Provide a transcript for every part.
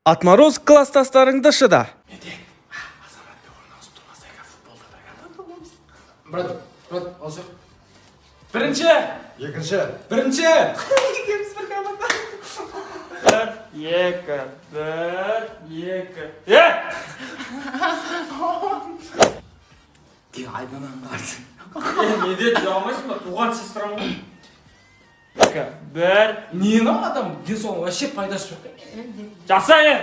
Atmaroz класстастарыңды шыда. Брат, алшақ. Бірінші. Екінші. Бірінші. Екеміз бір команда. Бір, екі. Тек айданан қарсың. Не деді, ұялмайсың ба? Туған сестрам ғой. Бір. Не на адам? Денсаулығына вообще пайдасы жоқ. Жасайын.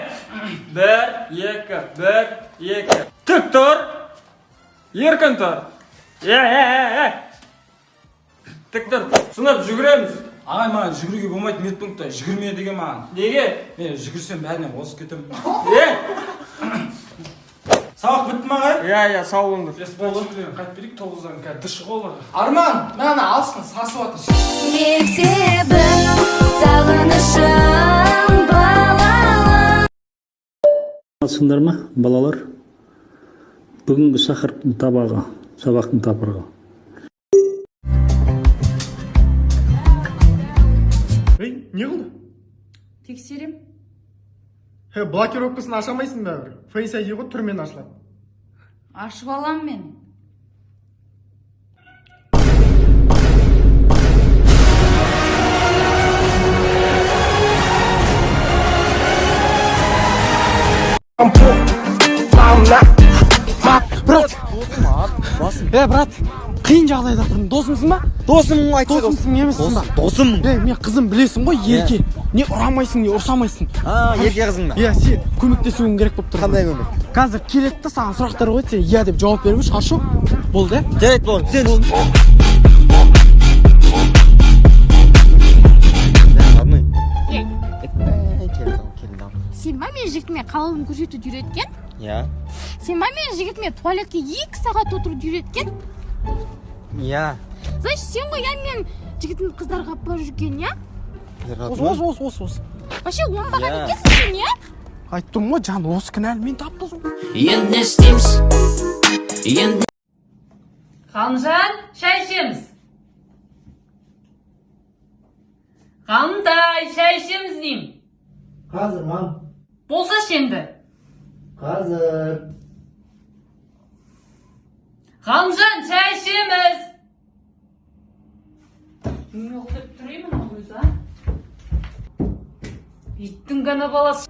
Бір, екі. Тік тұр. Еркін тұр. Тік тұр. Сынып жүгіреміз. Ағай, маған жүгіруге болмайды, медпунктта жүгірме деген маған. Неге? Мен жүгірсем бәрінен озып кетемін. Сабақ бітті ме ағай? Сау болыңдар. Қайт берейік, 9-дан қазір дұшы қолыр. Арман, мәні алсын, сасып атыр. Мектебім сағынышым балалы. Алсыңдар ма, балалар? Бүгінгі шақырттың табағы, сабақтың тапырығы. Не қылды? Тексерем. Блокировкасын ашамайсың ба бір? Face ID ғой түрмен ашылады. Ашып алам мен. Брат, қиын жағдайда тұрмын. Досымсың ба? Досым айтса Досымсың емессің ба? Досым. Мен қызым білесің ғой, ерке. Не ұрамайсың, не ұрсамайсың. Ерке қызың ба? Сен көмектесуің керек болып тұр. Қандай көмек? Қазір келеді да саған сұрақтар қойды, сен иә деп жауап беріп шашу. Болды? Жарайды болды. Сен Сен ба мен жігітіме қалауын көрсетуді үйреткен? Иә. Сен ба мен жігітіме туалетке 2 сағат отыруды үйреткен? Иә. Значит, сен ғой мен жігітін қыздарға апарып жүрген, я? Осы. Вообще оңбаған екенсің сен, я? Айттым ғой, жан, осы кінәлі мен таптым. Енді не істейміз? Ғалымжан, шай ішеміз. Ғалымтай, шай ішеміз деймін. Қазір, мам. Болса шенді. Қазір. Ғалымжан, шай ішеміз. Не ұқтып тұраймын өзі, а? Иттің ғана баласы.